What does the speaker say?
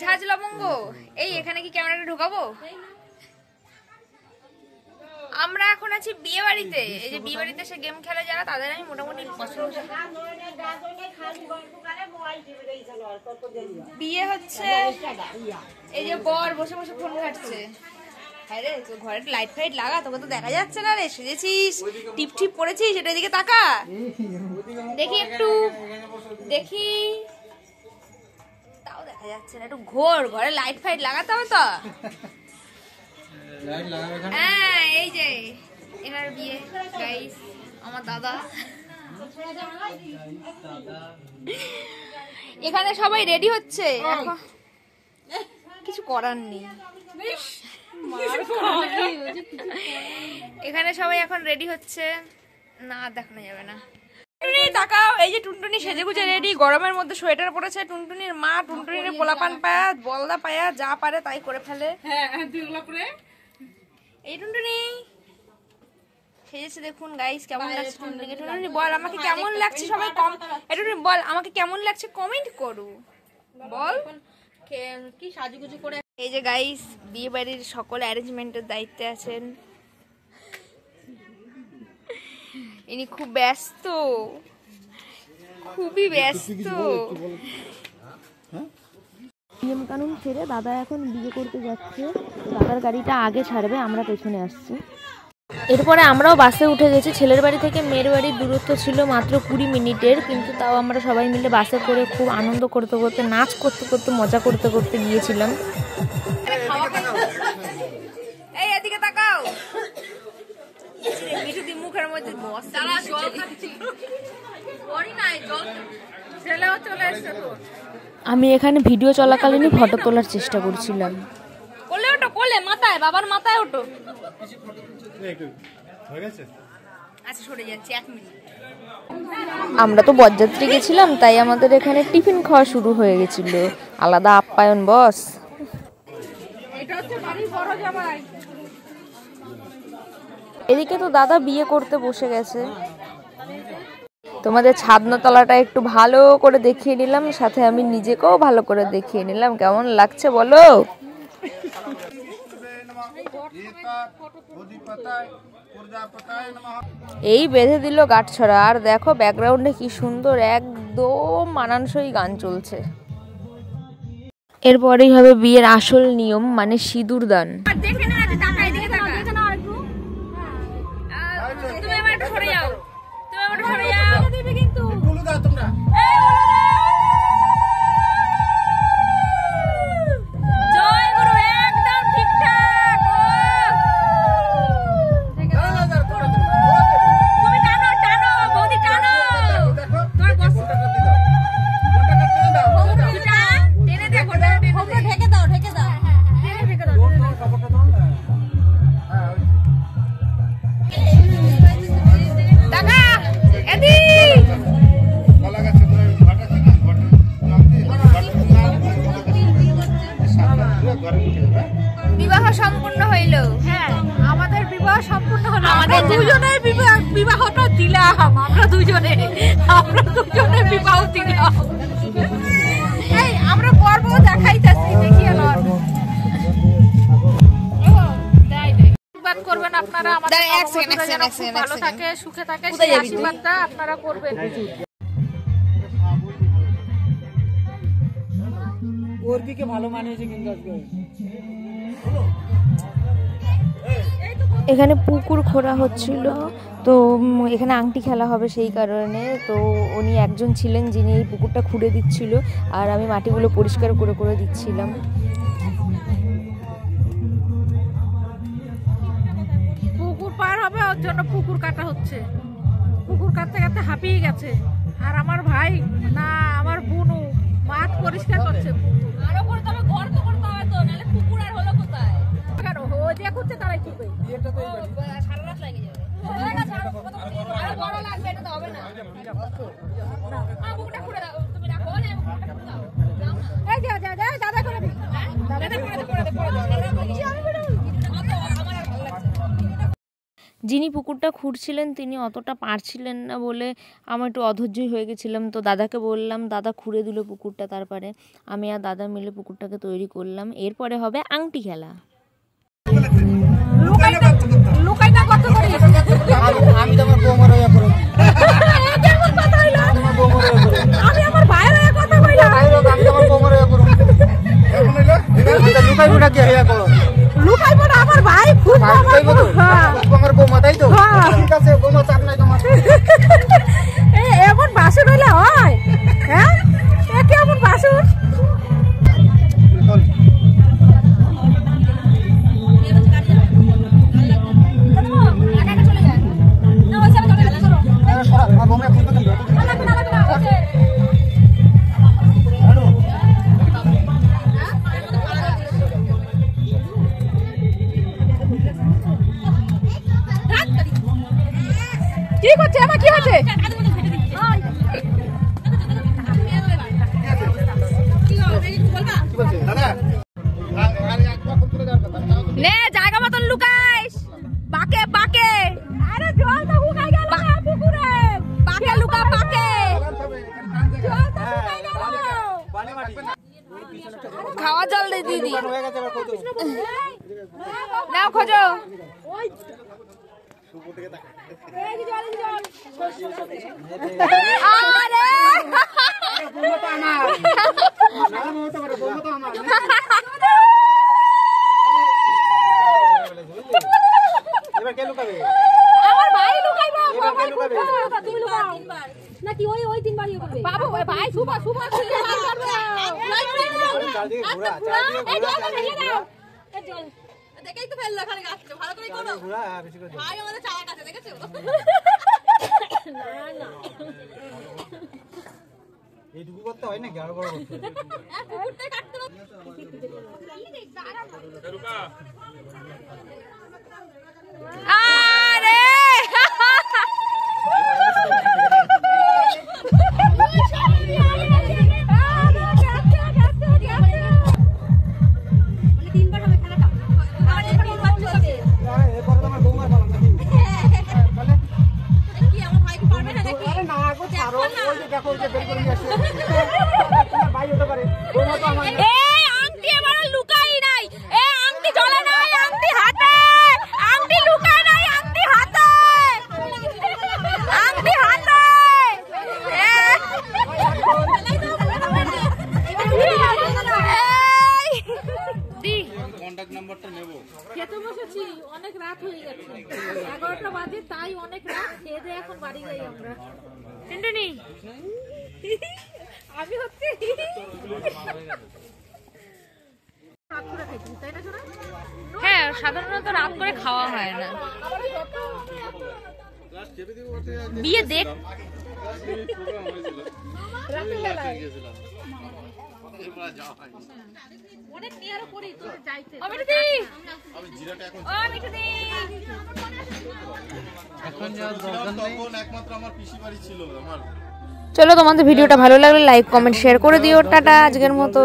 ঝাঁজ লবঙ্গ। এই এখানে কি ক্যামেরাটা ঢোকাবো? আমরা এখন আছি বিয়ে বাড়িতে। এই যে বিয়ে বাড়িতে এসে গেম খেলে যারা, তাদের আমি মোটামুটি পছন্দ। বিয়ে হচ্ছে, এই যে বর বসে বসে ফোন ঘাটছে। হ্যাঁ রে, তো ঘরে লাইট ফাইট লাগা, তোকে তো দেখা যাচ্ছে না রে। সেজেছিস, টিপ টিপ পড়েছিস, এটার দিকে তাকা দেখি একটু, দেখি, তাও দেখা যাচ্ছে না। একটু ঘোর, ঘরে লাইট ফাইট লাগাতে হবে তো। হ্যাঁ, এই যে এনার বিয়ে গাইস, আমার দাদা। এখানে সবাই রেডি হচ্ছে, কিছু করার নেই। এখানে সবাই এখন রেডি হচ্ছে, না দেখানো যাবে না। তাকাও, এই যে টুনটুনি সেজে গুজে রেডি, গরমের মধ্যে সোয়েটার পরেছে। টুনটুনির মা টুনটুনির পোলাপান পায়া, বলদা পায়া, যা পারে তাই করে ফেলে। এই টুনটুনি সেজেছে, দেখুন গাইস কেমন লাগছে টুনটুনি। টুনটুনি বল আমাকে কেমন লাগছে, সবাই কম, টুনটুনি বল আমাকে কেমন লাগছে কমেন্ট করু, বল কি সাজুগুজু করে। এই যে গাইস বিয়ে বাড়ির সকল অ্যারেঞ্জমেন্টের দায়িত্বে আছেন ইনি, খুব ব্যস্ত, খুবই ব্যস্ত। নিয়ম কানুন ছেড়ে দাদা এখন বিয়ে করতে যাচ্ছে। দাদার গাড়িটা আগে ছাড়বে, আমরা পেছনে আসছি। এরপরে আমরাও বাসে উঠে গেছি। ছেলের বাড়ি থেকে মেয়ের বাড়ির দূরত্ব ছিল মাত্র 20 মিনিটের, কিন্তু তাও আমরা সবাই মিলে বাসে করে খুব আনন্দ করতে করতে, নাচ করতে করতে, মজা করতে করতে গিয়েছিলাম। এই এদিকে তাকাও, মিঠুদি মুখের মধ্যে আমি এখানে ভিডিও চলাকালীনই ফটো তোলার চেষ্টা করছিলাম। কোলে ওঠো, কোলে, মাথায়, বাবার মাথায় ওঠো। আচ্ছা সরে যাচ্ছি, 1 মিনিট। আমরা তো বরযাত্রী গেছিলাম, তাই আমাদের এখানে টিফিন খাওয়া শুরু হয়ে গেছিল। আলাদা আপ্যায়ন বস। এদিকে তো দাদা বিয়ে করতে বসে গেছে। তোমাদের ছাদনাতলাটা একটু ভালো করে দেখিয়ে নিলাম, সাথে আমি নিজেকেও ভালো করে দেখিয়ে নিলাম। কেমন লাগছে বলো? এই বেঁধে দিল গাঁটছড়া। আর দেখো ব্যাকগ্রাউন্ডে কি সুন্দর একদম মানানসই গান চলছে। এরপরেই হবে বিয়ের আসল নিয়ম, মানে সিঁদুর দান। বিবাহ সম্পূর্ণ হইল। হ্যাঁ, আমাদের বিবাহ সম্পূর্ণ হলো। আমাদের দুজনের বিবাহটা দিলাম, আমরা দুজনে বিবাহ দিলাম। এই আমরা পর্ব দেখাইতেছি, দেখিয়ে লন। আশীর্বাদ করবেন আপনারা, আমাদের ভালো থাকে, সুখে থাকে, সেই আশীর্বাদটা আপনারা করবেন। ওর দিকে ভালো মানিয়েছে কিন্তু আজকে। এখানে পুকুর খোঁড়া হচ্ছিল, তো এখানে আংটি খেলা হবে সেই কারণে। তো উনি একজন ছিলেন যিনি এই পুকুরটা খুঁড়ে দিচ্ছিল, আর আমি মাটিগুলো পরিষ্কার করে করে দিচ্ছিলাম। পুকুর পার হবে, ওর জন্য পুকুর কাটা হচ্ছে। পুকুর কাটতে কাটতে হাঁপিয়ে গেছে। আর আমার ভাই না, আমার বোনও মাঠ পরিষ্কার করছে। আরো করতে হবে, ঘর তো করতে হবে তো, নাহলে পুকুর আর হলো কোথায়? ও যে করছে তারাই করবে। সারা রাত লাগে যাবে। আরো বড় লাগবে, এটা তো হবে না। বুকটা খুলে দাও, তুমি রাখো না, বুকটা খুলে দাও। এই যা যা যা, দাদা করে দিই। দাদা করে দে, করে দে, করে দে। যিনি পুকুরটা খুঁড়ছিলেন তিনি অতটা পারছিলেন না বলে আমার একটু অধৈর্যই হয়ে গেছিলাম। তো দাদাকে বললাম, দাদা খুঁড়ে দিল পুকুরটা। তারপরে আমি আর দাদা মিলে পুকুরটাকে তৈরি করলাম। এরপরে হবে আংটি খেলা। আমি তোমার বৌমার হয়ে করো আমি আমার ভাইয়ের হয়ে কথা কইলাম। আমি তোমার বৌমার হয়ে করো লুকাই বুড়া কে হয়ে করো লুকাইবো না, আমার ভাই খুব আমার বৌমা, তাই তো? ঠিক আছে, বৌমা চাপ নাই তোমার। এমন বাসন হইলে হয়? হ্যাঁ, কেমন বাসন? কি করছে? আমার কি হচ্ছে? নে জায়গা মতন লুকাইস, বাকে বাকে। আরে জল তো শুকাই গেল পুকুরে, বাকে লুকা, বাকে জল তো শুকাই গেল। খাওয়া জল দে দিদি, নাও খোঁজো। এবার কে লুকাবে? আমার ভাই লুকাইবো। এবার কে লুকাবে? তুমি লুকাও নাকি? ওই তিনবার ইয়ে করবে বাবু। ওই ভাই সুবা সুবা চারদিকে ঘোরা, চারদিকে ঘোরা। দেখেই তো ফেললো খালি গাছ। ভালো করে করো ঘোরা, বেশি করে। ভাই আমাদের চাওয়া কাছে দেখেছো? না না, এইটুকু করতে হয় নাকি আরো বড় করতে? কুকুরটাই কাটতে হবে। আরে তিনবার হবে খেলাটা। আমার এবার তিনবার চলছে। এরপরে তোমার বৌমার পালা নাকি? কি আমার ভাই কি পারবে না নাকি? আরে না গো, ছাড়ো। ওই যে দেখো, ওই যে বের করে নিয়ে আসছে। তোমার ভাই হতে পারে, বৌমা তো আমার। এই আংটি আমার লুকাই নাই। এই আংটি জ্বলে নাই, আংটি হাতে। আংটি লুকাই নাই, আংটি হাতে। আংটি হাতে। কন্টাক্ট নাম্বারটা নেব। খেতে বসেছি, অনেক রাত হয়ে গেছে, 11টা বাজে, তাই অনেক রাত। খেয়ে দিয়ে এখন বাড়ি যাই আমরা। টিন্টুনি আমি হচ্ছে হ্যাঁ, সাধারণত রাত করে খাওয়া হয় না। বিয়ে দেখ একমাত্র আমার পিসি বাড়ি ছিল আমার। চলো, তোমাদের ভিডিওটা ভালো লাগলে লাইক কমেন্ট শেয়ার করে দিও। টাটা আজকের মতো।